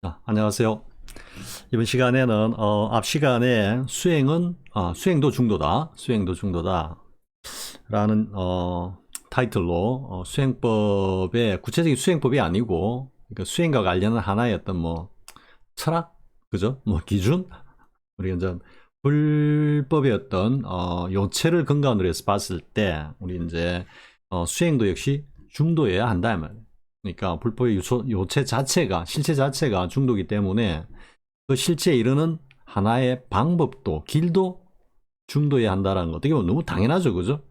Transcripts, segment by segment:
안녕하세요. 이번 시간에는 앞 시간에 수행도 중도다, 수행도 중도다 라는 타이틀로 수행법의 구체적인 수행법이 아니고 그러니까 수행과 관련한 하나의 어떤 뭐 철학, 그죠? 뭐 기준, 우리 이제 불법의 어떤 요체를 근간으로 해서 봤을 때 우리 이제 수행도 역시 중도여야 한다 이 말이에요. 그러니까 불법의 요체 자체가 실체 자체가 중도이기 때문에 그 실체에 이르는 하나의 방법도 길도 중도해야 한다라는 거 어떻게 보면 너무 당연하죠, 그죠?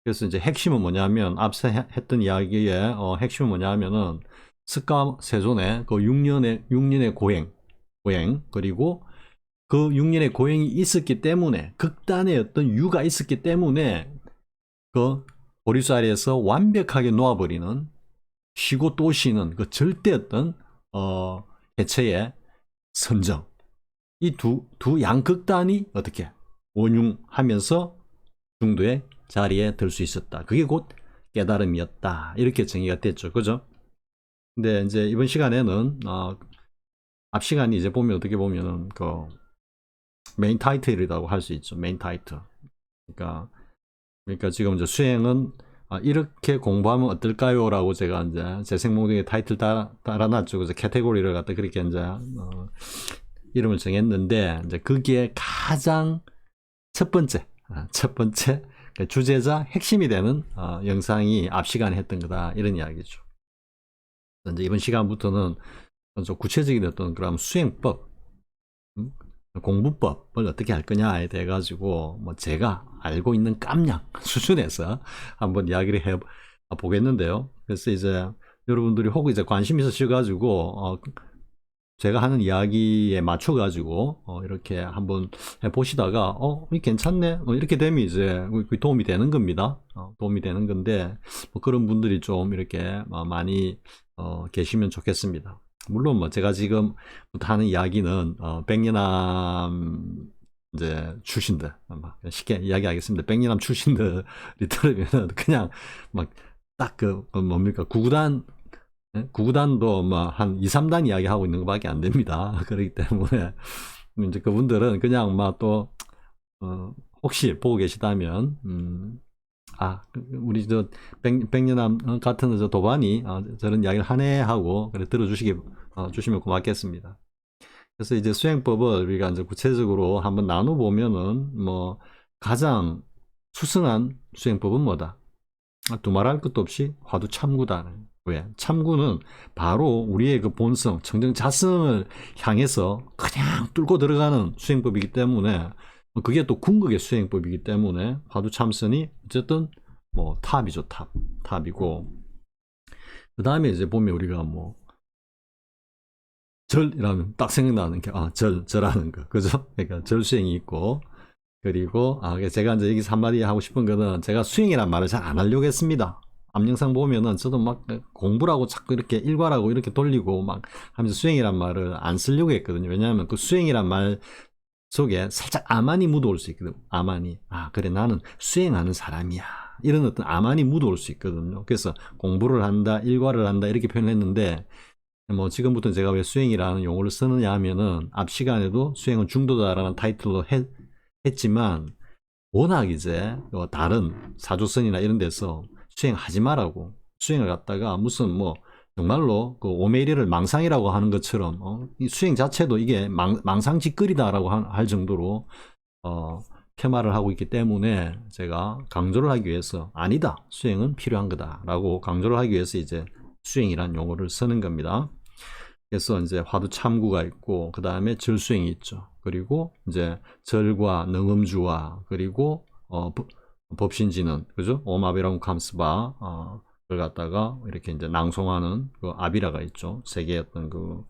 그래서 이제 핵심은 뭐냐면 앞서 했던 이야기의 핵심은 뭐냐면은 스가세존의 그 6년의 고행 그리고 그 6년의 고행이 있었기 때문에 극단의 어떤 유가 있었기 때문에 그 보리수 아래에서 완벽하게 놓아버리는 쉬고 또 쉬는 그 절대 어떤 해체의 선정 이 두 양극단이 어떻게 원융하면서 중도의 자리에 들 수 있었다. 그게 곧 깨달음이었다. 이렇게 정의가 됐죠. 그죠? 근데 이제 이번 시간에는 앞 시간이 이제 보면 어떻게 보면은 그 메인 타이틀이라고 할 수 있죠. 메인 타이틀. 그러니까 지금 이제 수행은 이렇게 공부하면 어떨까요? 라고 제가 이제 재생몽둥이 타이틀 달아놨죠. 그래서 캐테고리를 갖다 그렇게 이제 이름을 정했는데 이제 거기에 가장 첫 번째 주제자 핵심이 되는 영상이 앞 시간에 했던 거다 이런 이야기죠. 이제 이번 시간부터는 좀 구체적인 어떤 그런 수행법, 공부법을 어떻게 할 거냐에 대해 가지고 뭐 제가 알고 있는 깜냥 수준에서 한번 이야기를 해 보겠는데요. 그래서 이제 여러분들이 혹 이제 관심 있으셔가지고 제가 하는 이야기에 맞춰가지고 이렇게 한번 해보시다가 이 괜찮네 이렇게 되면 이제 도움이 되는 겁니다. 도움이 되는 건데 뭐 그런 분들이 좀 이렇게 많이 계시면 좋겠습니다. 물론 뭐 제가 지금부터 하는 이야기는 백년암 이제 출신들 쉽게 이야기하겠습니다. 백년암 출신들이 들으면 그냥 막 딱 그 뭡니까 구구단 구구단도 뭐한 2, 3단 이야기하고 있는 것밖에 안 됩니다. 그렇기 때문에 이제 그분들은 그냥 막또 혹시 보고 계시다면 우리 저 백년암 같은 저 도반이 저런 이야기를 하네 하고 그래 주시면 고맙겠습니다. 그래서 이제 수행법을 우리가 이제 구체적으로 한번 나눠 보면은 뭐 가장 수승한 수행법은 뭐다? 두말할 것도 없이 화두참구다. 왜? 참구는 바로 우리의 그 본성, 청정자성을 향해서 그냥 뚫고 들어가는 수행법이기 때문에 그게 또 궁극의 수행법이기 때문에 화두참선이 어쨌든 뭐 탑이죠, 탑이고 그 다음에 이제 보면 우리가 뭐 절이라면 딱 생각나는 게 절하는 거, 그죠? 그러니까 절수행이 있고 그리고 제가 이제 여기서 한마디 하고 싶은 거는 제가 수행이란 말을 잘 안 하려고 했습니다. 앞 영상 보면은 저도 막 공부라고 자꾸 이렇게 일과라고 이렇게 돌리고 막 하면서 수행이란 말을 안 쓰려고 했거든요. 왜냐하면 그 수행이란 말 속에 살짝 아만이 묻어올 수 있거든요. 아만이. 그래 나는 수행하는 사람이야. 이런 어떤 아만이 묻어올 수 있거든요. 그래서 공부를 한다, 일과를 한다 이렇게 표현을 했는데 뭐 지금부터 제가 왜 수행이라는 용어를 쓰느냐 하면은 앞 시간에도 수행은 중도다라는 타이틀로 했지만 워낙 이제 다른 사조선이나 이런 데서 수행하지 말라고 수행을 갖다가 무슨 뭐 정말로 그 오메리를 망상이라고 하는 것처럼 이 수행 자체도 이게 망상짓거리다라고 할 정도로 폄하를 하고 있기 때문에 제가 강조를 하기 위해서 아니다 수행은 필요한 거다라고 강조를 하기 위해서 이제 수행이란 용어를 쓰는 겁니다. 그래서 이제 화두 참구가 있고 그 다음에 절수행이 있죠. 그리고 이제 절과 능음주와 그리고 법신지는 그죠? 오마비랑 감스바 그걸 갖다가 이렇게 이제 낭송하는 그 아비라가 있죠. 세 개의 어떤 그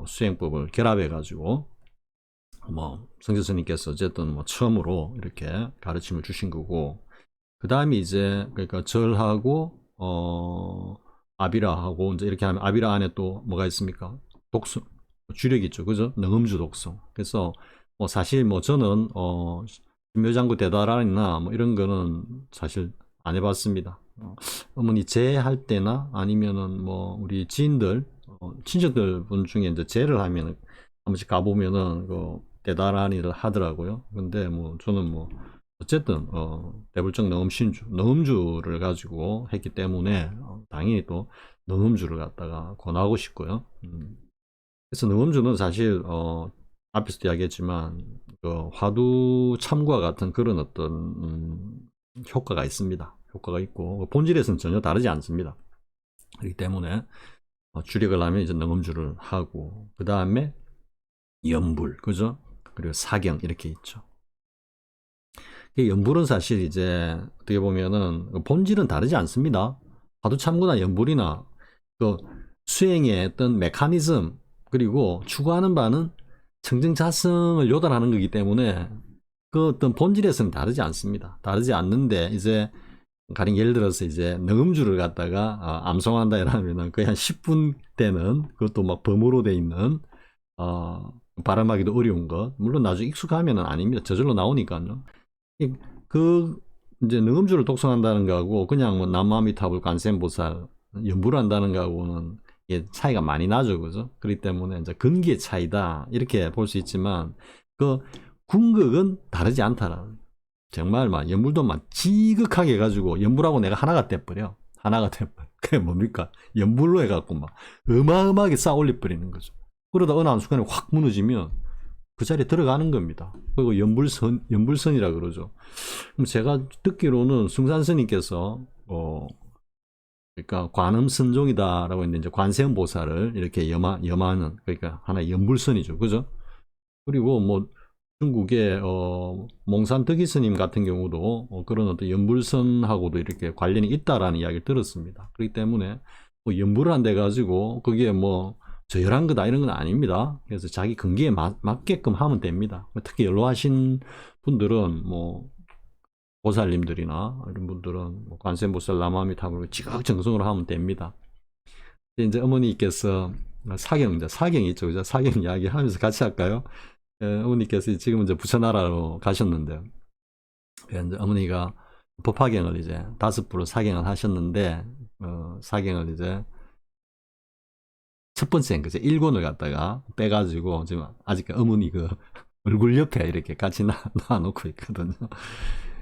수행법을 결합해 가지고 뭐 성재 스님께서 어쨌든 뭐 처음으로 이렇게 가르침을 주신 거고 그 다음에 이제 그러니까 절하고 아비라하고 이제 이렇게 하면 아비라 안에 또 뭐가 있습니까? 독성 주력이 있죠, 그죠? 능음주 독성. 그래서 뭐 사실 뭐 저는 신묘장구 대다란이나 뭐 이런 거는 사실 안 해봤습니다. 어머니 제할 때나 아니면은 뭐 우리 지인들 친척들 분 중에 이제 제를 하면 한 번씩 가보면은 그 대단한 일을 하더라고요. 근데 뭐 저는 뭐 어쨌든 대불정 너음주를 가지고 했기 때문에 당연히 또 너음주를 갖다가 권하고 싶고요. 그래서 너음주는 사실 앞에서도 이야기했지만 그 화두 참과 같은 그런 어떤 효과가 있습니다. 효과가 있고 본질에서는 전혀 다르지 않습니다. 그렇기 때문에 주력을 하면 이제 능음주를 하고 그 다음에 연불, 그죠? 그리고 사경 이렇게 있죠. 연불은 사실 이제 어떻게 보면은 본질은 다르지 않습니다. 화두참고나 연불이나 그 수행의 어떤 메커니즘 그리고 추구하는 바는 청정자성을 요달하는 거기 때문에 그 어떤 본질에서는 다르지 않습니다. 다르지 않는데 이제 가령 예를 들어서 이제 능음주를 갖다가 암송한다 이러면은 거의 한 10분 되는 그것도 막 범어로 돼 있는 발음하기도 어려운 것 물론 나중에 익숙하면은 아닙니다. 저절로 나오니까요. 그 이제 능음주를 독송한다는 거하고 그냥 뭐 남무아미타불 관세음보살 연부를 한다는 거하고는 차이가 많이 나죠, 그죠? 그렇기 때문에 이제 근기의 차이다 이렇게 볼 수 있지만 그 궁극은 다르지 않다라는. 정말 막 연불도 막 지극하게 해가지고 연불하고 내가 하나가 돼버려. 하나가 돼버려. 그게 뭡니까? 연불로 해갖고 막 어마어마하게 쌓아 올려버리는 거죠. 그러다 어느 한순간에 확 무너지면 그 자리에 들어가는 겁니다. 그리고 연불선이라 그러죠. 그럼 제가 듣기로는 승산스님께서 그러니까 관음선종이다라고 했는데 이제 관세음 보살을 이렇게 염하는 그러니까 하나의 연불선이죠, 그죠? 그리고 뭐 중국의 몽산 덕이스님 같은 경우도 그런 어떤 연불선하고도 이렇게 관련이 있다라는 이야기를 들었습니다. 그렇기 때문에 뭐 연불을 한대 가지고 그게 뭐 저열한 거다 이런 건 아닙니다. 그래서 자기 근기에 맞게끔 하면 됩니다. 특히 연로하신 분들은 뭐 보살님들이나 이런 분들은 뭐 관세음보살 남아미타불 지극정성으로 하면 됩니다. 이제 어머니께서 사경 있죠, 그죠? 사경 이야기 하면서 같이 할까요? 어머니께서 지금 이제 부처나라로 가셨는데 이제 어머니가 법화경을 이제 5부로 사경을 하셨는데 사경을 이제 첫 번째인 거죠. 1권을 갖다가 빼가지고 지금 아직 어머니 그 얼굴 옆에 이렇게 같이 놔놓고 있거든요.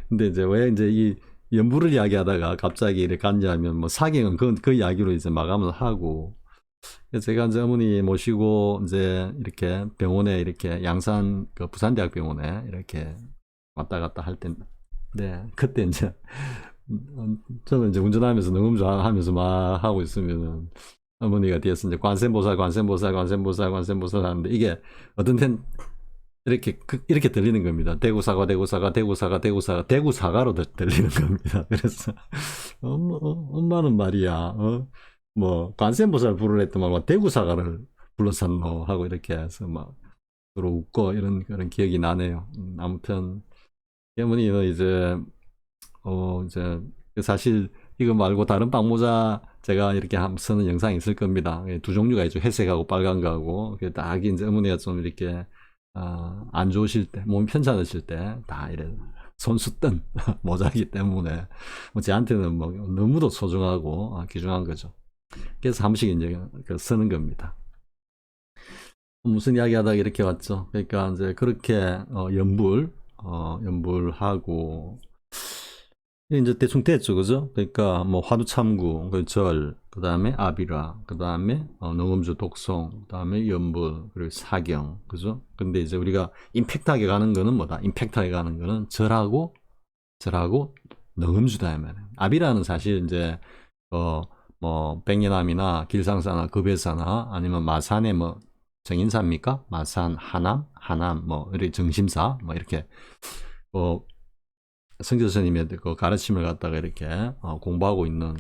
근데 이제 왜 이제 이 연부를 이야기하다가 갑자기 이렇게 앉아하면 뭐 사경은 그 이야기로 이제 마감을 하고 제가 이제 어머니 모시고 이제 이렇게 병원에 이렇게 양산 그 부산대학병원에 이렇게 왔다 갔다 할 때, 네 그때 이제 저는 이제 운전하면서 녹음 하면서 막 하고 있으면은 어머니가 뒤에서 이제 관세음보살 하는데 이게 어떤 데는 이렇게 들리는 겁니다. 대구사가로 들리는 겁니다. 그래서 엄마는 말이야. 뭐 관세음보살 부르랬더만 뭐 대구사가를 불렀었노 하고 이렇게 해서 막 서로 웃고 이런 그런 기억이 나네요. 아무튼 어머니는 이제 이제 사실 이거 말고 다른 빵모자 제가 이렇게 쓰는 영상이 있을 겁니다. 두 종류가 있죠. 회색하고 빨간 거하고 딱 이제 어머니가 좀 이렇게 안 좋으실 때, 몸이 편찮으실 때 다 이래 손수 뜬 모자이기 때문에 뭐 저한테는 뭐 너무도 소중하고 귀중한 거죠. 그래서 한 번씩 이제 쓰는 겁니다. 무슨 이야기 하다가 이렇게 왔죠. 그러니까 이제 그렇게 연불하고 이제 대충 됐죠, 그죠? 그러니까 뭐 화두참구, 그 다음에 아비라, 그 다음에 능음주 독송, 그 다음에 연불, 그리고 사경, 그죠? 근데 이제 우리가 임팩트하게 가는 거는 뭐다? 임팩트하게 가는 거는 절하고 능음주다 말이에요. 아비라는 사실 이제 뭐 백년암이나 길상사나 급해사나 아니면 마산의 뭐 정인사입니까? 마산, 하남, 뭐 이렇게 정심사, 뭐 이렇게 성재 스님의 그 가르침을 갖다가 이렇게 공부하고 있는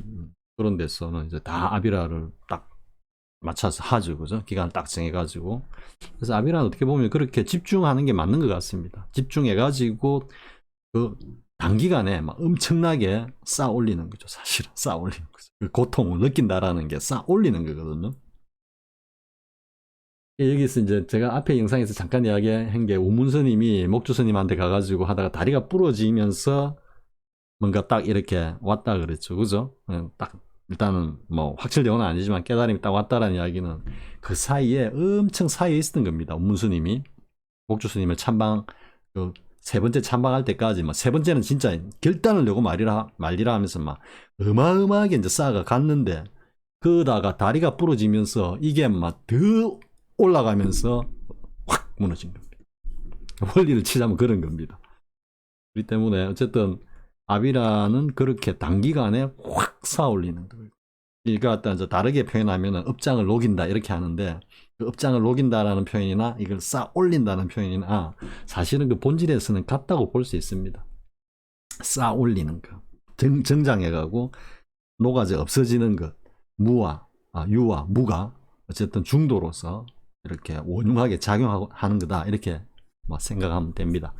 그런 데서는 이제 다 아비라를 딱 맞춰서 하죠, 그죠? 기간을 딱 정해가지고. 그래서 아비라는 어떻게 보면 그렇게 집중하는 게 맞는 것 같습니다. 집중해가지고 그 단기간에 막 엄청나게 쌓아 올리는 거죠, 사실은. 쌓아 올리는 거죠. 그 고통을 느낀다라는 게 쌓아 올리는 거거든요. 여기서 이제 제가 앞에 영상에서 잠깐 이야기한 게 우문스님이 목주스님한테 가가지고 하다가 다리가 부러지면서 뭔가 딱 이렇게 왔다 그랬죠, 그죠? 딱 일단은 뭐 확실되고는 아니지만 깨달음이 딱 왔다라는 이야기는 그 사이에 엄청 사이에 있었던 겁니다. 문스님이 목주 스님을 참방 그 세 번째 참방할 때까지 뭐 세 번째는 진짜 결단을 내고 말리라 하면서 막 어마어마하게 이제 쌓아가 갔는데 그러다가 다리가 부러지면서 이게 막 더 올라가면서 확 무너진 겁니다. 원리를 치자면 그런 겁니다. 그렇기 때문에 어쨌든 아비라는 그렇게 단기간에 확 쌓아올리는 거예요. 이거 갖다 이제 다르게 표현하면 업장을 녹인다 이렇게 하는데 그 업장을 녹인다라는 표현이나 이걸 쌓아 올린다는 표현이나 사실은 그 본질에서는 같다고 볼 수 있습니다. 쌓아 올리는 거, 정장해가고 녹아져 없어지는 것, 유와 무가 어쨌든 중도로서 이렇게 원흉하게 작용하는 거다 이렇게 생각하면 됩니다.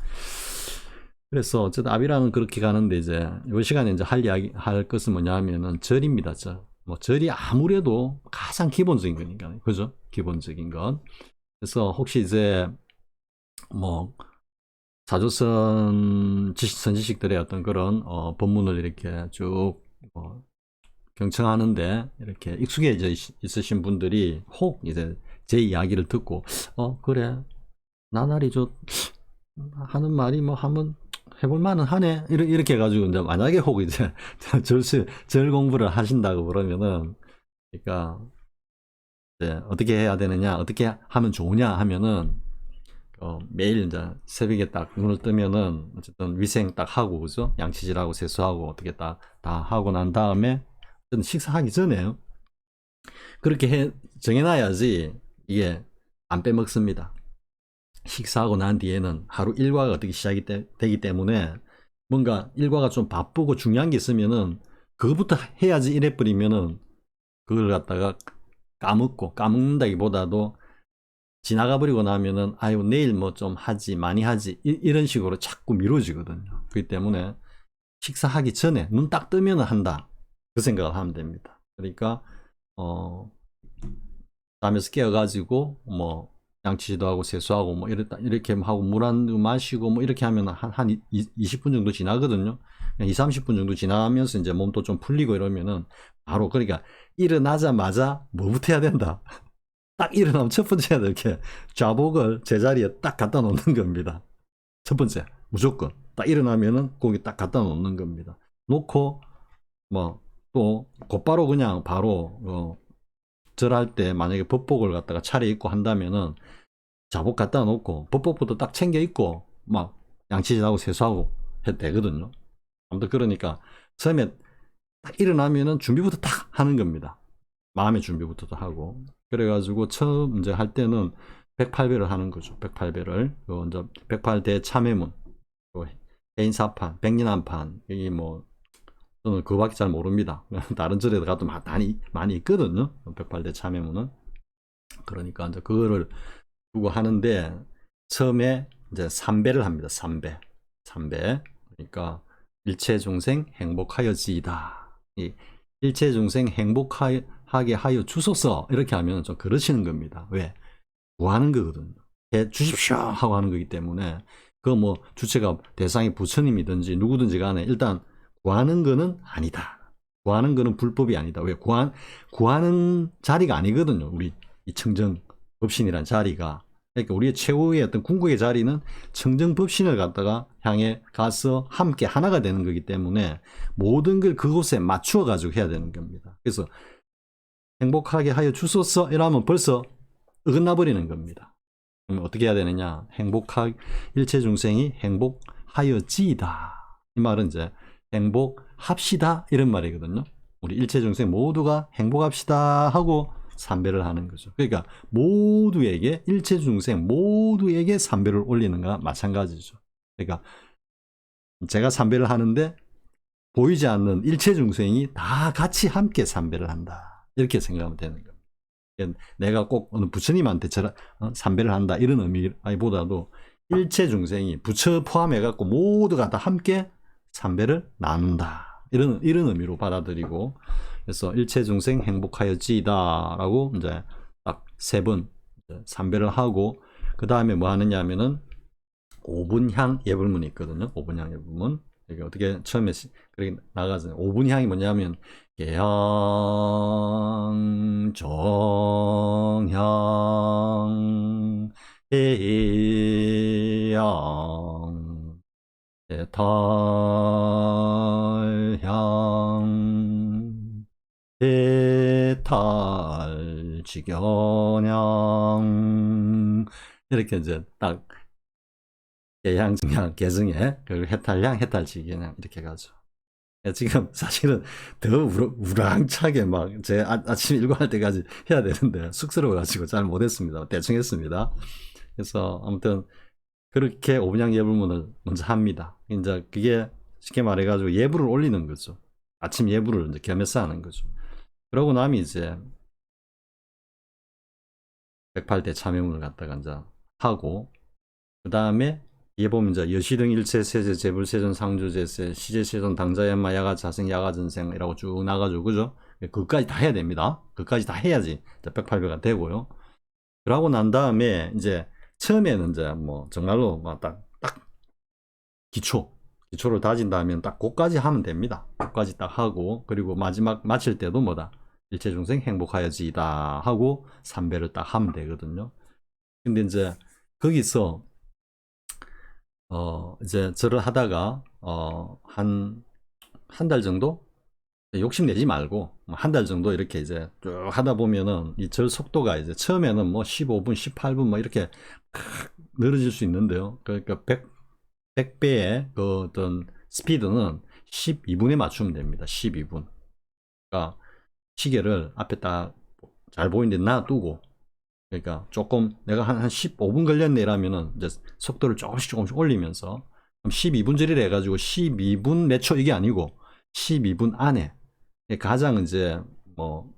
그래서 어쨌든 아비라는 그렇게 가는데 이제 이 시간에 이제 할 것은 뭐냐면은 절입니다. 절이 아무래도 가장 기본적인 거니까, 그죠? 기본적인 것. 그래서 혹시 이제 뭐 사조선 선지식들의 어떤 그런 법문을 이렇게 쭉 경청하는데 이렇게 익숙해져 있으신 분들이 혹 이제 제 이야기를 듣고 그래 나날이 하는 말이 뭐 한번 해볼 만은 하네 이렇게 해가지고 이제 만약에 혹 이제 절 공부를 하신다고 그러면은 그러니까 이제 어떻게 해야 되느냐 어떻게 하면 좋으냐 하면은 매일 이제 새벽에 딱 눈을 뜨면은 어쨌든 위생 딱 하고 그죠 양치질하고 세수하고 어떻게 다 하고 난 다음에 식사하기 전에 그렇게 정해놔야지 이게 안 빼먹습니다. 식사하고 난 뒤에는 하루 일과가 어떻게 시작이 되기 때문에 뭔가 일과가 좀 바쁘고 중요한 게 있으면은 그거부터 해야지 이래버리면은 그걸 갖다가 까먹는다기보다도 지나가 버리고 나면은 아유 내일 뭐 좀 하지 많이 하지 이런 식으로 자꾸 미뤄지거든요. 그렇기 때문에 식사하기 전에 눈 딱 뜨면 한다 그 생각을 하면 됩니다. 그러니까 잠에서 깨어가지고 뭐 양치도 하고 세수하고 뭐 이렇게 하고 물 한 잔 마시고 뭐 이렇게 하면 한 20분 정도 지나거든요. 2, 30분 정도 지나면서 이제 몸도 좀 풀리고 이러면은 바로 그러니까 일어나자마자 뭐부터 해야 된다. 딱 일어나면 첫 번째가 이렇게 좌복을 제자리에 딱 갖다 놓는 겁니다. 첫 번째 무조건 딱 일어나면은 거기 딱 갖다 놓는 겁니다. 놓고 뭐 또 곧바로 그냥 바로 절할 때 만약에 법복을 갖다가 차려입고 한다면은 자복 갖다 놓고 법복부터 딱 챙겨 입고 막 양치질하고 세수하고 해도 되거든요. 아무튼 그러니까 처음에 딱 일어나면은 준비부터 딱 하는 겁니다. 마음의 준비부터 하고 그래가지고 처음 이제 할 때는 108배를 하는 거죠. 108배를 이제 108대 참회문 해인사판, 백린한판 여기 뭐 저는 그거밖에 잘 모릅니다. 다른 절에 가도 많이 있거든요. 108대 참회문은. 그러니까 이제 그거를 두고 하는데 처음에 이제 3배를 합니다. 3배. 그러니까 일체 중생 행복하여지이다. 이 일체 중생 행복하게 하여 주소서 이렇게 하면 좀 그러시는 겁니다. 왜? 구하는 거거든요. 해 주십시오 하고 하는 거기 때문에 그 뭐 주체가 대상이 부처님이든지 누구든지 간에 일단 구하는 거는 아니다. 구하는 거는 불법이 아니다. 왜? 구하는 자리가 아니거든요. 우리 이 청정법신이란 자리가. 그러니까 우리의 최후의 어떤 궁극의 자리는 청정법신을 갖다가 향해 가서 함께 하나가 되는 거기 때문에 모든 걸 그곳에 맞추어 가지고 해야 되는 겁니다. 그래서 행복하게 하여 주소서 이러면 벌써 어긋나 버리는 겁니다. 그럼 어떻게 해야 되느냐? 일체 중생이 행복하여지이다. 이 말은 이제 행복합시다 이런 말이거든요. 우리 일체 중생 모두가 행복합시다 하고 3배를 하는 거죠. 그러니까 모두에게 일체 중생 모두에게 3배를 올리는 거와 마찬가지죠. 그러니까 제가 3배를 하는데 보이지 않는 일체 중생이 다 같이 함께 3배를 한다. 이렇게 생각하면 되는 겁니다. 내가 꼭 어느 부처님한테 3배를 한다 이런 의미보다도 일체 중생이 부처 포함해갖고 모두가 다 함께 3배를 나눈다. 이런 의미로 받아들이고 그래서 일체 중생 행복하여지이다 라고 이제 딱 3번 3배를 하고 그 다음에 뭐 하느냐 하면은 5분향 예불문이 있거든요. 5분향 예불문. 이게 어떻게 처음에 그렇게 나가서 5분 향이 뭐냐면 계향 정향 해양 해탈향 해탈지견향 이렇게 이제 딱 계향증향 계승에 그리고 해탈향 해탈지견향 이렇게 가죠. 지금 사실은 더 우랑차게 막 제 아침 일과할 때까지 해야 되는데 쑥스러워가지고 잘 못했습니다. 대충 했습니다. 그래서 아무튼 그렇게 오분양 예불문을 먼저 합니다. 이제 그게 쉽게 말해가지고 예불을 올리는 거죠. 아침 예불을 이제 겸해서 하는 거죠. 그러고 나면 이제 108대 참여문을 갖다가 이제 하고 그 다음에 이게 보면 이제 여시등 일체 세제 재불세전 상주제세 시제세전 당자연마 야가 자생 야가 전생이라고 쭉 나가죠. 그죠? 그것까지 다 해야 됩니다. 그것까지 다 해야지 108배가 되고요. 그러고 난 다음에 이제 처음에는 이제 뭐 정말로 딱 기초를 다진 다음에 딱 그까지 하면 됩니다. 그까지 딱 하고 그리고 마지막 마칠 때도 뭐다 일체중생 행복하여지이다 하고 3배를 딱 하면 되거든요. 근데 이제 거기서 이제 절을 하다가 한 달 정도 욕심내지 말고 한 달 정도 이렇게 이제 쭉 하다 보면은 이 절 속도가 이제 처음에는 뭐 15분 18분 뭐 이렇게 늘어질 수 있는데요. 그러니까 100배의 그 어떤 스피드는 12분에 맞추면 됩니다. 12분. 그러니까 시계를 앞에 딱 잘 보이는데 놔두고 그러니까 조금 내가 한 15분 걸렸네 이러면은 이제 속도를 조금씩 올리면서 12분 절이라 해가지고 12분 몇 초 이게 아니고 12분 안에 가장 이제 뭐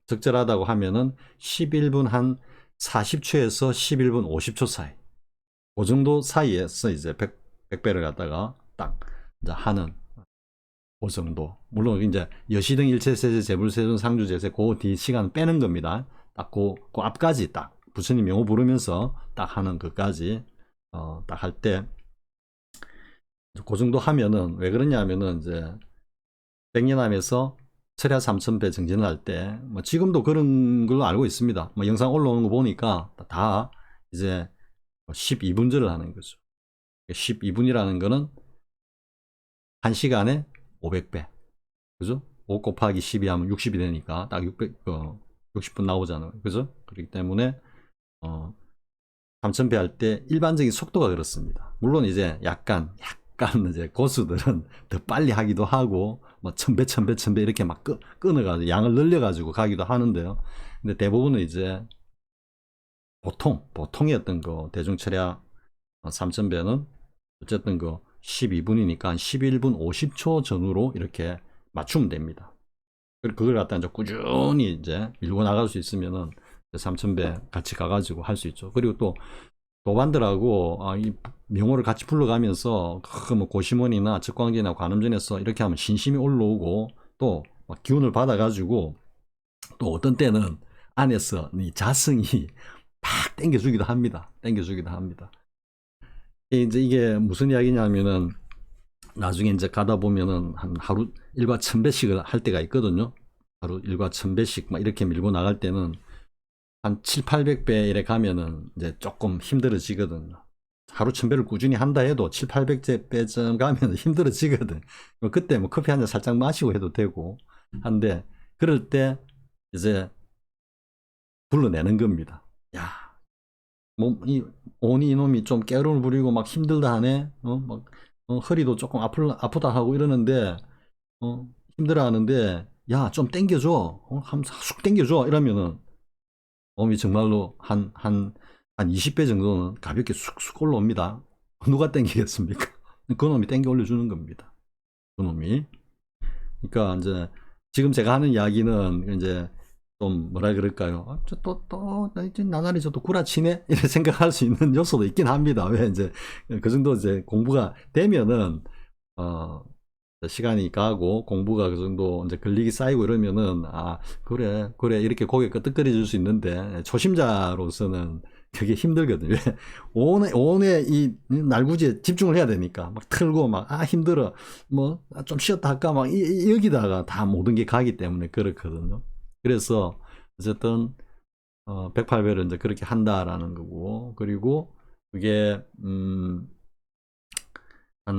적절하다고 하면은 11분 한 40초에서 11분 50초 사이 그 정도 사이에서 이제 100배를 갖다가 딱 이제 하는 그 정도. 물론 이제 여시등 일체세제 재불세전 상주제세 그 뒤 시간 빼는 겁니다. 딱 그 앞까지 딱 부처님 명호 부르면서 딱 하는 것까지 딱 할 때 그 정도 하면은 왜 그러냐면은 이제 백년암에서 철야 3000배 정진을 할 때 뭐 지금도 그런 걸로 알고 있습니다. 뭐 영상 올라오는 거 보니까 다 이제 12분절을 하는 거죠. 12분이라는 거는 1시간에 500배. 그죠? 5 곱하기 12 하면 60이 되니까 딱 60분 나오잖아요. 그죠? 그렇기 때문에 3000배 할 때 일반적인 속도가 그렇습니다. 물론 이제 약간 이제 고수들은 더 빨리 하기도 하고 뭐 1000배 이렇게 막 끊어가지고 양을 늘려가지고 가기도 하는데요. 근데 대부분은 이제 보통의 어떤 그 대중철야 3000배는 어쨌든 그 12분이니까 11분 50초 전후로 이렇게 맞추면 됩니다. 그걸 갖다 이제 꾸준히 이제 밀고 나갈 수 있으면은 3000배 같이 가가지고 할 수 있죠. 그리고 또 도반들하고 이 명호를 같이 불러가면서 뭐 고시원이나 측광진이나 관음전에서 이렇게 하면 신심이 올라오고 또 막 기운을 받아가지고 또 어떤 때는 안에서 이 자성이 팍 땡겨주기도 합니다. 이제 이게 무슨 이야기냐면은 나중에 이제 가다 보면은 한 하루 일과 1000배씩을 할 때가 있거든요. 하루 일과 1000배씩 막 이렇게 밀고 나갈 때는 한 7, 800배 이래 가면은 이제 조금 힘들어지거든요. 하루 1000배를 꾸준히 한다 해도 7, 800배쯤 가면 힘들어지거든. 그때 뭐 커피 한 잔 살짝 마시고 해도 되고 한데 그럴 때 이제 불러내는 겁니다. 야, 오니 이놈이 좀 깨름을 부리고 막 힘들다 하네. 허리도 조금 아프다 하고 이러는데 힘들어 하는데 야, 좀 땡겨줘. 쑥 땡겨줘. 이러면은 몸이 정말로 한 20배 정도는 가볍게 쑥쑥 올라옵니다. 누가 땡기겠습니까? 그 놈이 땡겨 올려주는 겁니다. 그 놈이. 그러니까 이제 지금 제가 하는 이야기는 이제 좀 뭐라 그럴까요? 나날이 저도 구라치네? 이렇게 생각할 수 있는 요소도 있긴 합니다. 왜 이제 그 정도 이제 공부가 되면은 시간이 가고 공부가 그 정도 이제 걸리기 쌓이고 이러면은 그래 이렇게 고개 끄덕거려 줄 수 있는데 초심자로서는 그게 힘들거든요. 왜? 온에 이 날구지에 집중을 해야 되니까 막 틀고 막 힘들어 뭐 좀 쉬었다 할까 막 여기다가 다 모든 게 가기 때문에 그렇거든요. 그래서 어쨌든 108배를 이제 그렇게 한다라는 거고, 그리고 그게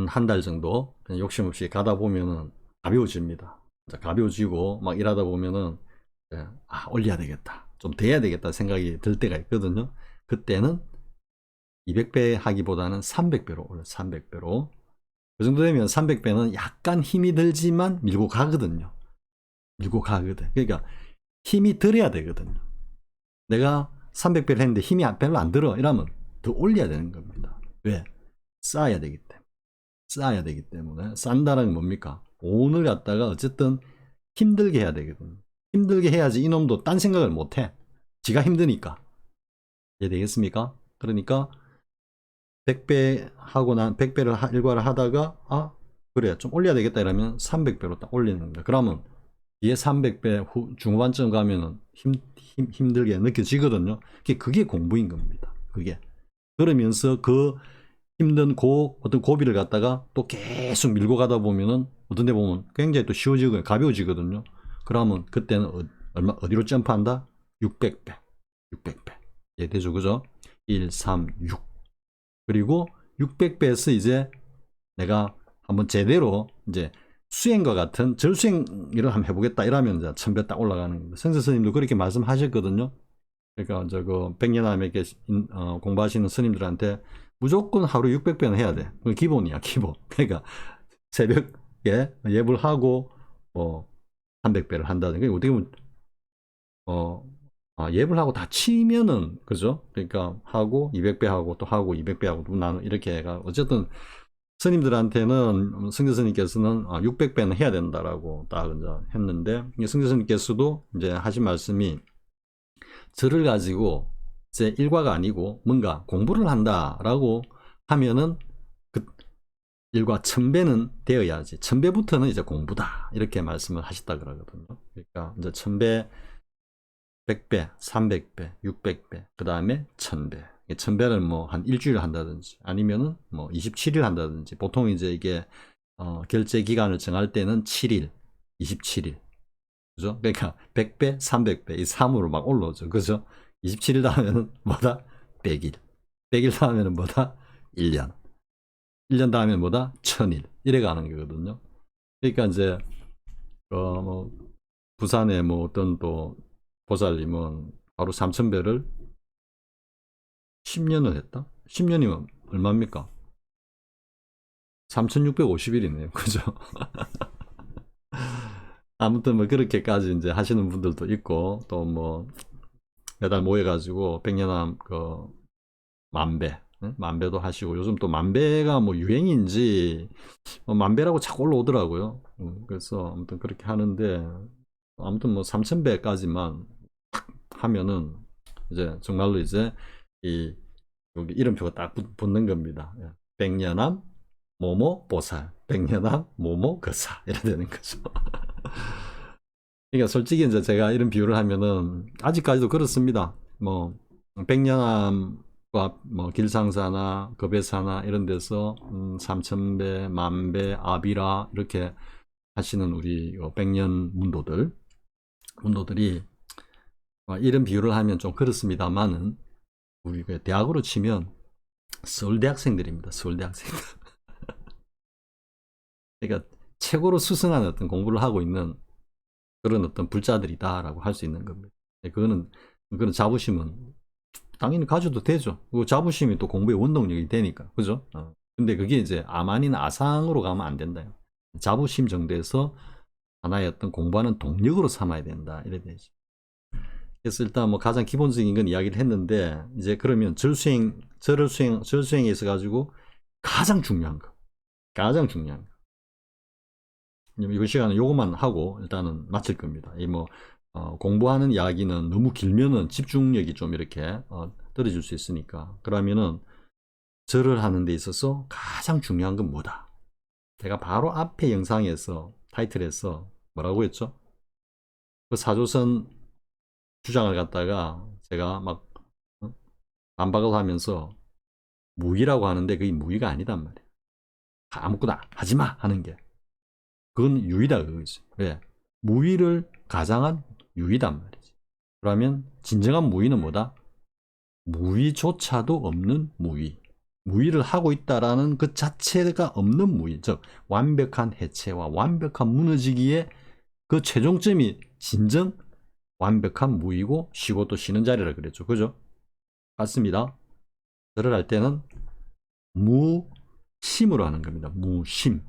한 달 정도 그냥 욕심 없이 가다 보면은 가벼워집니다. 가벼워지고 막 일하다 보면은 올려야 되겠다, 좀 돼야 되겠다 생각이 들 때가 있거든요. 그때는 200배 하기보다는 300배로 올려. 300배로. 그 정도 되면 300배는 약간 힘이 들지만 밀고 가거든요. 밀고 가거든. 그러니까 힘이 들어야 되거든요. 내가 300배를 했는데 힘이 별로 안 들어 이러면 더 올려야 되는 겁니다. 왜? 쌓아야 되기 때문에. 쌓아야 되기 때문에. 쌓는다는 건 뭡니까? 오늘 갖다가 어쨌든 힘들게 해야 되거든요. 힘들게 해야지 이놈도 딴 생각을 못해. 지가 힘드니까. 이해되겠습니까? 그러니까 100배 하고 난 100배를 일과를 하다가 그래 좀 올려야 되겠다 이러면 300배로 딱 올리는 겁니다. 그러면 뒤에 300배 중후반쯤 가면은 힘들게 느껴지거든요. 그게 공부인 겁니다. 그게. 그러면서 그 힘든 어떤 고비를 갖다가 또 계속 밀고 가다 보면은 어떤 데 보면 굉장히 또 쉬워지고 가벼워지거든요. 그러면 그때는 어디로 점프한다? 600배. 600배. 예, 되죠. 그죠? 1, 3, 6. 그리고 600배에서 이제 내가 한번 제대로 이제 수행과 같은 절수행을 한번 해보겠다 이러면 이제 1000배 딱 올라가는 겁니다. 성서 스님도 그렇게 말씀하셨거든요. 그러니까 이제 그 백년암에 공부하시는 스님들한테 무조건 하루 600배는 해야 돼. 그게 기본이야, 기본. 그러니까 새벽에 예불 하고 뭐 300배를 한다든가. 어떻게 보면 예불 하고 다 치면은 그죠? 그러니까 하고 200배 하고 또 하고 200배 하고 또 나는 이렇게 해가 어쨌든 스님들한테는 성자 스님께서는 600배는 해야 된다라고 딱 이제 했는데, 성자 스님께서도 이제 하신 말씀이 절을 가지고 이제 일과가 아니고 뭔가 공부를 한다라고 하면은 그 일과 1000배는 되어야지. 1000배부터는 이제 공부다 이렇게 말씀을 하셨다 그러거든요. 그러니까 이제 1000배, 100배, 300배, 600배, 그 다음에 1000배. 1000배를 뭐 한 일주일 한다든지 아니면은 뭐 27일 한다든지, 보통 이제 이게 결제 기간을 정할 때는 7일, 27일. 그죠? 그러니까 100배, 300배, 이 3으로 막 올라오죠. 그죠? 27일 다음에는 뭐다? 100일. 100일 다음에는 뭐다? 1년. 1년 다음에는 뭐다? 1000일. 이래 가는 거거든요. 그러니까 이제 뭐 부산에 뭐 어떤 또 보살님은 하루 3000배를 10년을 했다? 10년이면 얼마입니까? 3650일이네요. 그죠? 아무튼 뭐 그렇게까지 이제 하시는 분들도 있고, 또 뭐 매달 모여가지고 백년암 만배, 만배도 하시고, 요즘 또 만배가 뭐 유행인지 만배라고 자꾸 올라오더라고요. 그래서 아무튼 그렇게 하는데, 아무튼 뭐 3000배까지만 하면은 이제 정말로 이제 이 여기 이름표가 딱 붙는 겁니다. 백년암 모모 보살, 백년암 모모 거사 이래 되는 거죠. 그러니까 솔직히 이제 제가 이런 비유를 하면은 아직까지도 그렇습니다. 뭐 백년암과 뭐 길상사나 급해사나 이런 데서 3000배, 만배, 아비라 이렇게 하시는 우리 백년 문도들이 이런 비유를 하면 좀 그렇습니다만은, 우리 대학으로 치면 서울대학생들입니다. 서울대학생들. 그러니까 최고로 수승한 어떤 공부를 하고 있는 그런 어떤 불자들이다라고 할 수 있는 겁니다. 그거는 자부심은 당연히 가져도 되죠. 그 자부심이 또 공부의 원동력이 되니까, 그죠? 근데 그게 이제 아만이나 아상으로 가면 안 된다. 자부심 정도에서 하나의 어떤 공부하는 동력으로 삼아야 된다. 이래 되죠. 그래서 일단 뭐 가장 기본적인 건 이야기를 했는데, 이제 그러면 절수행에 있어 가지고 가장 중요한 거. 이번 시간은 요것만 하고 일단은 마칠 겁니다. 공부하는 이야기는 너무 길면은 집중력이 좀 이렇게 떨어질 수 있으니까. 그러면은 절을 하는 데 있어서 가장 중요한 건 뭐다? 제가 바로 앞에 영상에서 타이틀에서 뭐라고 했죠? 그 사조선 주장을 갖다가 제가 막 반박을 하면서 무의라고 하는데 그게 무의가 아니단 말이야. 아무거나 하지마 하는 게. 그건 유의다 그거지. 왜? 무의를 가장한 유의단 말이지. 그러면 진정한 무의는 뭐다? 무의조차도 없는 무의. 무의를 하고 있다라는 그 자체가 없는 무의. 즉 완벽한 해체와 완벽한 무너지기에 그 최종점이 진정 완벽한 무의고 쉬고 또 쉬는 자리라 그랬죠. 그죠? 맞습니다. 절을 할 때는 무심으로 하는 겁니다. 무심.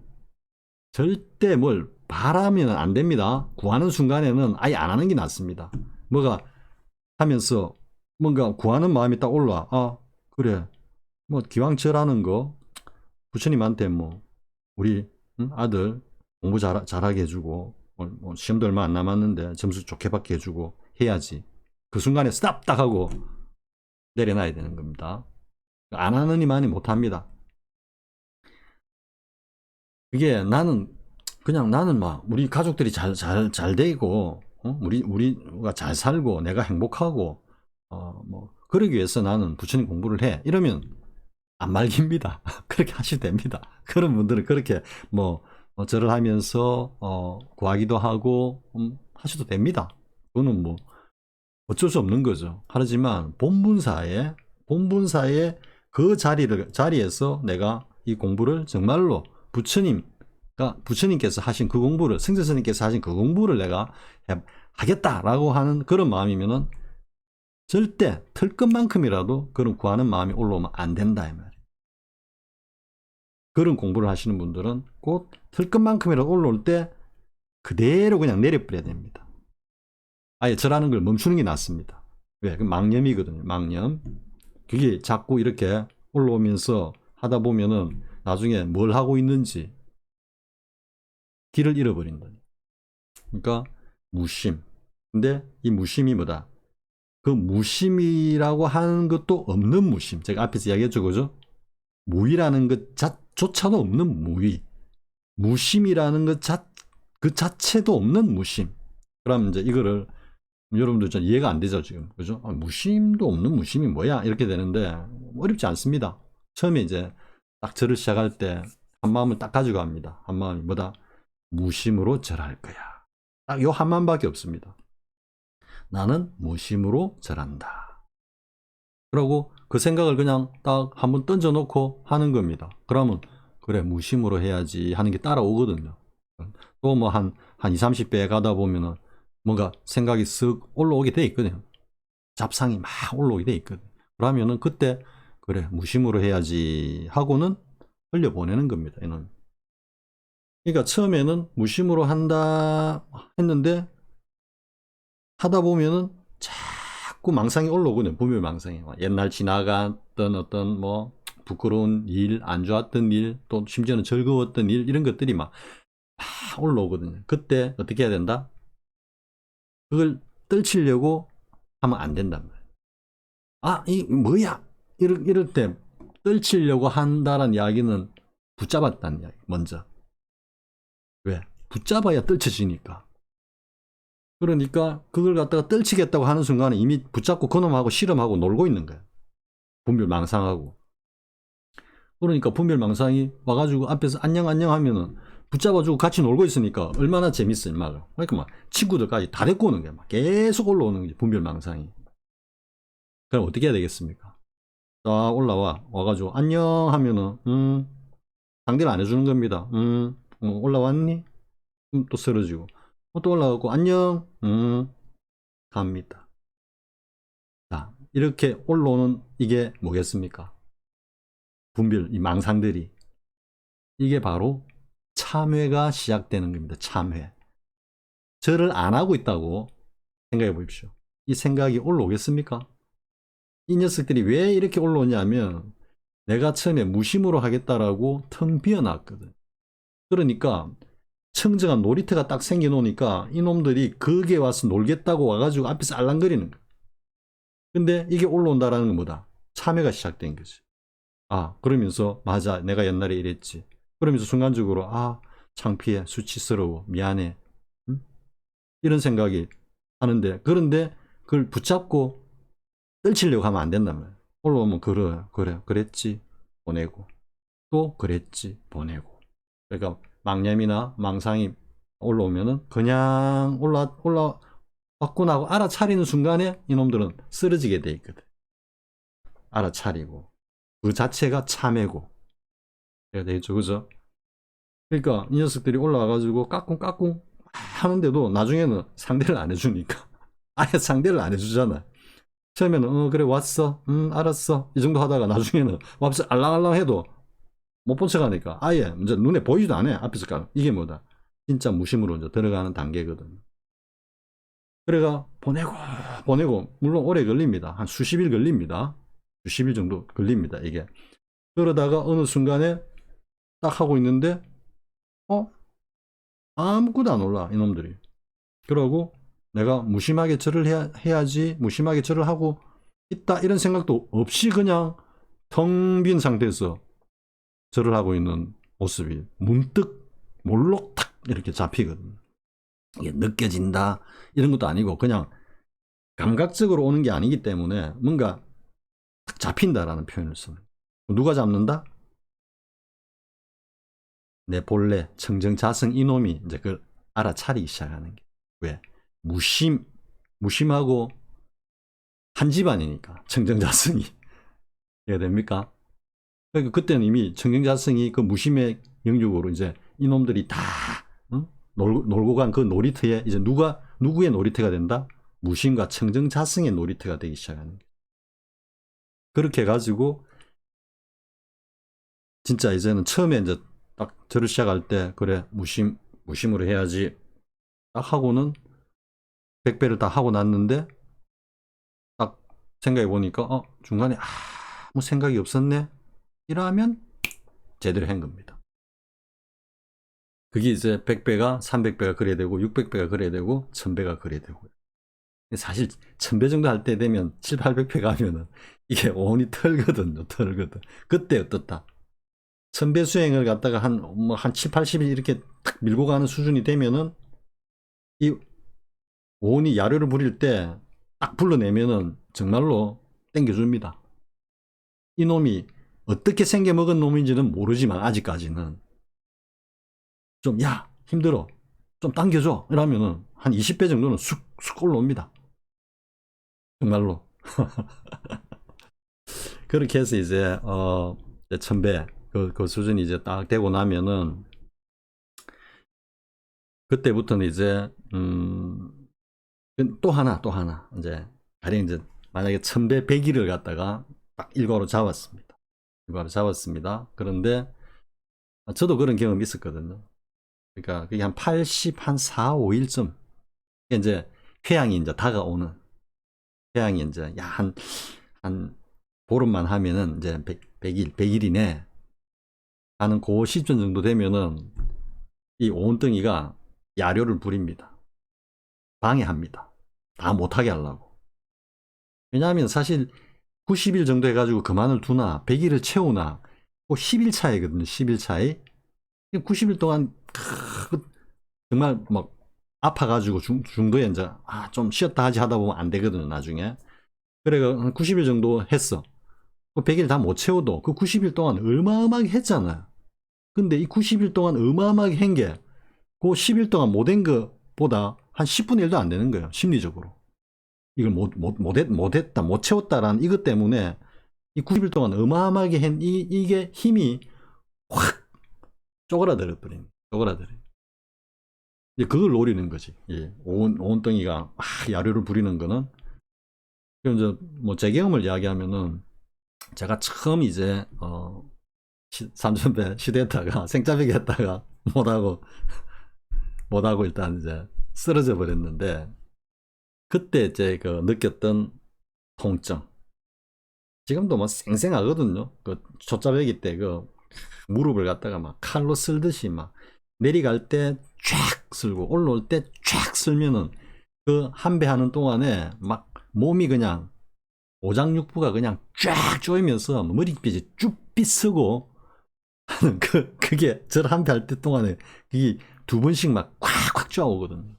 절대 뭘 바라면 안 됩니다. 구하는 순간에는 아예 안 하는 게 낫습니다. 뭐가 하면서 뭔가 구하는 마음이 딱 올라. 아, 그래. 뭐 기왕 절하는 거 부처님한테 뭐 우리 아들 공부 잘하게 해주고 뭐 시험도 얼마 안 남았는데 점수 좋게 받게 해주고 해야지. 그 순간에 스탑 딱 하고 내려놔야 되는 겁니다. 안 하는 이만이 못합니다. 이게 나는 막 우리 가족들이 잘 되고 우리가 잘 살고 내가 행복하고 뭐 그러기 위해서 나는 부처님 공부를 해 이러면 안 말깁니다. 그렇게 하셔도 됩니다. 그런 분들은 그렇게 뭐 절을 하면서 구하기도 하고 하셔도 됩니다. 그거는 뭐 어쩔 수 없는 거죠. 하지만 본분사에 그 자리에서 내가 이 공부를 정말로 부처님께서 하신 그 공부를, 승자스님께서 하신 그 공부를 내가 하겠다라고 하는 그런 마음이면은 절대 틀 것만큼이라도 그런 구하는 마음이 올라오면 안 된다 이 말이에요. 그런 공부를 하시는 분들은 꼭 틀 것만큼이라도 올라올 때 그대로 그냥 내려버려야 됩니다. 아예 절하는 걸 멈추는 게 낫습니다. 왜? 그 망념이거든요. 망념. 그게 자꾸 이렇게 올라오면서 하다 보면은 나중에 뭘 하고 있는지 길을 잃어버린다. 그러니까 무심. 근데 이 무심이 뭐다? 그 무심이라고 하는 것도 없는 무심. 제가 앞에서 이야기했죠, 그죠? 무의라는 것 조차도 없는 무의. 무심이라는 것 그 자체도 없는 무심. 그럼 이제 이거를 여러분들 좀 이해가 안 되죠, 지금. 그죠? 무심도 없는 무심이 뭐야? 이렇게 되는데 어렵지 않습니다. 처음에 이제 딱 절을 시작할 때 한 마음을 딱 가지고 합니다. 한 마음이 뭐다? 무심으로 절할 거야. 딱 요 한 마음밖에 없습니다. 나는 무심으로 절한다. 그러고 그 생각을 그냥 딱 한번 던져놓고 하는 겁니다. 그러면 그래 무심으로 해야지 하는 게 따라오거든요. 또 뭐 한 20, 30배 가다 보면은 뭔가 생각이 쓱 올라오게 돼 있거든요. 잡상이 막 올라오게 돼 있거든요. 그러면은 그때 그래 무심으로 해야지 하고는 흘려보내는 겁니다. 이는. 그러니까 처음에는 무심으로 한다 했는데 하다 보면은 자꾸 망상이 올라오거든요. 분별망상이. 옛날 지나갔던 어떤 뭐 부끄러운 일, 안 좋았던 일, 또 심지어는 즐거웠던 일 이런 것들이 막 올라오거든요. 그때 어떻게 해야 된다? 그걸 떨치려고 하면 안 된단 말이에요. 아, 이 뭐야? 이럴 때 떨치려고 한다는 이야기는 붙잡았다는 이야기. 먼저. 왜? 붙잡아야 떨쳐지니까. 그러니까 그걸 갖다가 떨치겠다고 하는 순간에 이미 붙잡고 그놈하고 실험하고 놀고 있는 거야. 분별망상하고. 그러니까 분별망상이 와가지고 앞에서 안녕 하면은 붙잡아주고 같이 놀고 있으니까 얼마나 재밌어 막. 그러니까 막 친구들까지 다 데리고 오는 거야. 막 계속 올라오는 거지 분별망상이. 그럼 어떻게 해야 되겠습니까? 딱 와가지고 안녕 하면은 상대를 안 해주는 겁니다. 올라왔니? 또 쓰러지고 또 올라가고 안녕 갑니다. 자, 이렇게 올라오는 이게 뭐겠습니까? 분별, 이 망상들이. 이게 바로 참회가 시작되는 겁니다. 참회. 절을 안 하고 있다고 생각해 보십시오. 이 생각이 올라오겠습니까? 이 녀석들이 왜 이렇게 올라오냐면 내가 처음에 무심으로 하겠다라고 텅 비어놨거든. 그러니까 청정한 놀이터가 딱 생겨놓으니까 이놈들이 거기에 와서 놀겠다고 와가지고 앞에서 알랑거리는 거야. 근데 이게 올라온다라는 건 뭐다? 참회가 시작된 거지. 아, 그러면서 맞아 내가 옛날에 이랬지. 그러면서 순간적으로 아 창피해 수치스러워 미안해 이런 생각이 하는데 그런데 그걸 붙잡고 떨치려고 하면 안 된단 말이야. 올라오면 그래 그랬지 보내고 또 그랬지 보내고. 그러니까 망념이나 망상이 올라오면은 그냥 올라왔고 나고 알아차리는 순간에 이놈들은 쓰러지게 돼 있거든. 알아차리고 그 자체가 참회고 해야 되겠죠, 그죠? 그러니까 이 녀석들이 올라와가지고 까꿍까꿍 하는데도 나중에는 상대를 안 해주니까 아예 상대를 안 해주잖아. 처음에는 그래 왔어 알았어 이 정도 하다가 나중에는 와서 알랑알랑 해도 못 본 척 하니까 아예 이제 눈에 보이지도 않아. 앞에서 깔 이게 뭐다 진짜 무심으로 이제 들어가는 단계거든. 그래가 보내고 물론 오래 걸립니다. 한 수십 일 걸립니다. 수십 일 정도 걸립니다 이게. 그러다가 어느 순간에 딱 하고 있는데 아무것도 안 올라 이놈들이. 그러고 내가 무심하게 절을 해야지 무심하게 절을 하고 있다 이런 생각도 없이 그냥 텅 빈 상태에서 절을 하고 있는 모습이 문득 몰록 탁 이렇게 잡히거든. 이게 느껴진다 이런 것도 아니고 그냥 감각적으로 오는 게 아니기 때문에 뭔가 딱 잡힌다라는 표현을 쓰는. 누가 잡는다? 내 본래 청정자성 이놈이 이제 그걸 알아차리기 시작하는 게. 왜? 무심하고 한 집안이니까 청정자성이. 이해가 됩니까? 그러니까 그때는 이미 청정자성이 그 무심의 영역으로 이제 이놈들이 다 놀고 간 그 놀이터에 이제 누구의 놀이터가 된다? 무심과 청정자성의 놀이터가 되기 시작하는 거예요. 그렇게 해가지고 진짜 이제는 처음에 이제 딱 절을 시작할 때 그래 무심으로 해야지 딱 하고는 100배를 다 하고 났는데 딱 생각해 보니까 중간에 아무 생각이 없었네 이러면 제대로 한 겁니다. 그게 이제 100배가 300배가 그래야 되고 600배가 그래야 되고 1000배가 그래야 되고. 사실 1000배 정도 할 때 되면 7, 800배 가면은 이게 온이 털거든요. 털거든. 그때 어떻다. 1000배 수행을 갖다가 한 7, 80일 이렇게 탁 밀고 가는 수준이 되면은 이 온이 야료를 부릴 때 딱 불러내면은 정말로 땡겨줍니다. 이놈이 어떻게 생겨먹은 놈인지는 모르지만 아직까지는 좀 야 힘들어 좀 당겨줘 이러면은 한 20배 정도는 쑥쑥 올라옵니다. 정말로. 그렇게 해서 이제 1000배 그 수준이 이제 딱 되고 나면은 그때부터는 이제 또 하나 이제 가령 이제 만약에 1000배 100일을 갖다가 딱 일과로 잡았습니다. 그런데 저도 그런 경험이 있었거든요. 그러니까 그게 한 80, 한 4, 5일쯤 이제 회양이 이제 다가오는 회양이 이제 한 보름만 하면은 이제 100일이네 하는 그 시점 정도 되면은 이 온덩이가 야료를 부립니다. 방해합니다. 다 못하게 하려고. 왜냐하면 사실 90일 정도 해가지고 그만을 두나 100일을 채우나 그 10일 차이거든요. 10일 차이. 90일 동안 정말 막 아파가지고 중도에 이제 좀 쉬었다 하지 하다 보면 안 되거든요. 나중에. 그래가 한 90일 정도 했어. 100일 다 못 채워도 그 90일 동안 어마어마하게 했잖아요. 근데 이 90일 동안 어마어마하게 한 게 그 10일 동안 못한 것보다 한 10분의 1도 안 되는 거예요. 심리적으로. 이걸 못했다, 못 채웠다라는 이것 때문에 이 90일 동안 어마어마하게 한 이게 힘이 확 쪼그라들어 버린. 쪼그라들어. 이제 그걸 노리는 거지. 예. 온덩이가 야료를 부리는 거는. 그럼 이제 뭐 제 경험을 이야기하면은 제가 처음 이제 3000배 시도했다가 생짜배기 했다가 못하고 일단 이제 쓰러져 버렸는데 그때 이제 그 느꼈던 통증 지금도 뭐 쌩쌩하거든요. 그 초짜배기 때 그 무릎을 갖다가 막 칼로 쓸듯이 막 내려갈 때 쫙 쓸고 올라올 때 쫙 쓸면은 그 한 배 하는 동안에 막 몸이 그냥 오장육부가 그냥 쫙 조이면서 머리빛이 쭉빛 쓰고 하는 그게 절 한 배 할 때 동안에 그게 두 번씩 막 콱콱 쪼아오거든요.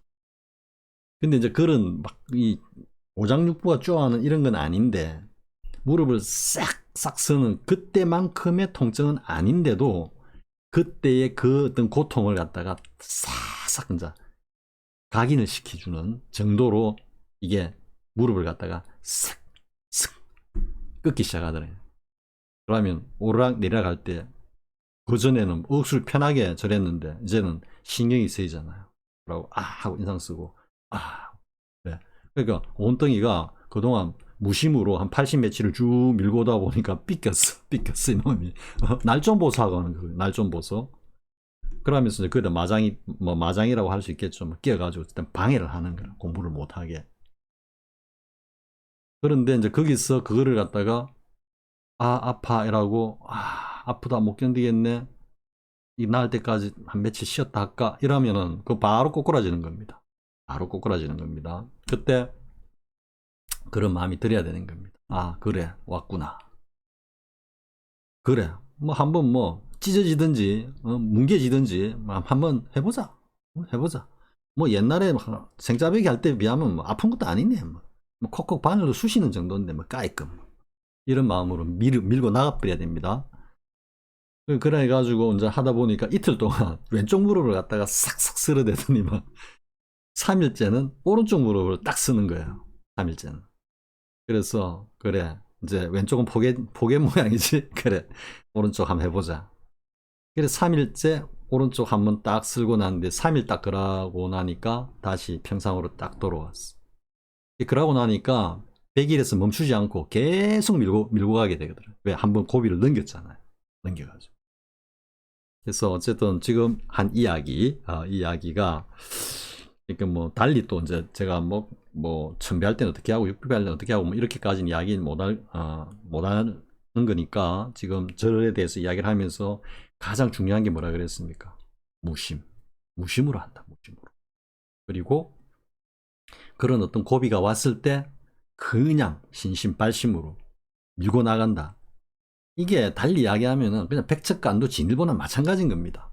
근데 이제 그런 막 이 오장육부가 쪼아하는 이런 건 아닌데 무릎을 싹싹 쓰는 그때만큼의 통증은 아닌데도 그때의 그 어떤 고통을 갖다가 싹싹 이제 각인을 시켜주는 정도로 이게 무릎을 갖다가 싹 꺾기 시작하더래요. 그러면 오르락 내리락 할 때 그전에는 억수로 편하게 저랬는데 이제는 신경이 쓰이잖아요. 그러고 아 하고 인상 쓰고 아 그래. 그러니까 온덩이가 그동안 무심으로 한 80 매치를 쭉 밀고 오다 보니까 삐꼈어 이놈이. 날 좀 보소 하고 하는 거예요. 날 좀 보소. 그러면서 이제 그래도 마장이라고 할 수 있겠죠. 뭐 끼어가지고 일단 방해를 하는 거야. 공부를 못하게. 그런데 이제 거기서 그거를 갖다가 아파 이라고 아프다 못 견디겠네 이 나을 때까지 한 며칠 쉬었다 할까 이러면은 그 바로 꼬꾸라지는 겁니다. 바로 꼬꾸라지는 겁니다. 그때 그런 마음이 들어야 되는 겁니다. 아 그래 왔구나. 그래 뭐 한번 뭐 찢어지든지 뭉개지든지 한번 해보자. 뭐 옛날에 생짜배기 할 때 비하면 뭐 아픈 것도 아니네. 뭐 콕콕 바늘로 쑤시는 정도인데 뭐 까이끔 이런 마음으로 밀고 나가버려야 됩니다. 그래 가지고 이제 하다 보니까 이틀 동안 왼쪽 무릎을 갖다가 싹싹 쓸어대더니만 3일째는 오른쪽 무릎을 딱 쓰는 거예요. 3일째는. 그래서 그래 이제 왼쪽은 포개 모양이지. 그래 오른쪽 한번 해보자. 그래 3일째 오른쪽 한번 딱 쓸고 났는데 3일 딱 그러고 나니까 다시 평상으로 딱 돌아왔어. 그러고 나니까 100일에서 멈추지 않고 계속 밀고 가게 되거든요. 왜? 한번 고비를 넘겼잖아요. 넘겨가지고. 그래서 어쨌든 지금 한 이야기가 그러니까 뭐 달리 또 이제 제가 뭐 천배할 때는 어떻게 하고 육배할 때는 어떻게 하고 뭐 이렇게까지는 이야기는 못하는 거니까 지금 저에 대해서 이야기를 하면서 가장 중요한 게 뭐라 그랬습니까? 무심으로 한다. 무심으로. 그리고 그런 어떤 고비가 왔을 때 그냥 신심발심으로 밀고 나간다. 이게 달리 이야기하면은 그냥 백척간도 진일보나 마찬가지인 겁니다.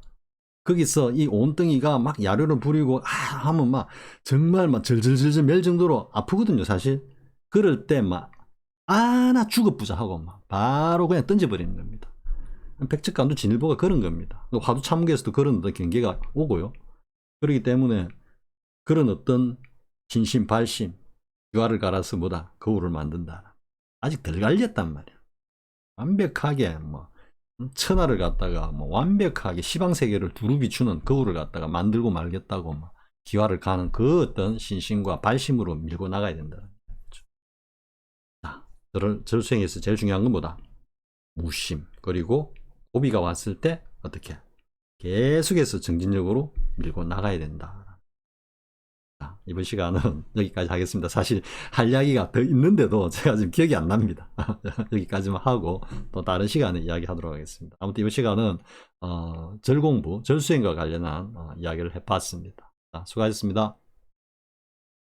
거기서 이 온덩이가 막 야료를 부리고 하면 막 정말 막 절절절절 멜 정도로 아프거든요, 사실. 그럴 때 막 나 죽어부자 하고 막 바로 그냥 던져버리는 겁니다. 백척간도 진일보가 그런 겁니다. 화두 참국에서도 그런 어떤 경계가 오고요. 그렇기 때문에 그런 어떤 신심 발심 유화를 갈아서 뭐다 거울을 만든다. 아직 덜 갈렸단 말이야. 완벽하게 뭐 천하를 갖다가 뭐 완벽하게 시방세계를 두루 비추는 거울을 갖다가 만들고 말겠다고 막 기화를 가는 그 어떤 신심과 발심으로 밀고 나가야 된다. 자, 절수행에서 제일 중요한 건 뭐다? 무심. 그리고 고비가 왔을 때 어떻게? 계속해서 정진적으로 밀고 나가야 된다. 자, 이번 시간은 여기까지 하겠습니다. 사실 할 이야기가 더 있는데도 제가 지금 기억이 안 납니다. 여기까지만 하고 또 다른 시간에 이야기하도록 하겠습니다. 아무튼 이번 시간은 절공부, 절수행과 관련한 이야기를 해봤습니다. 자, 수고하셨습니다.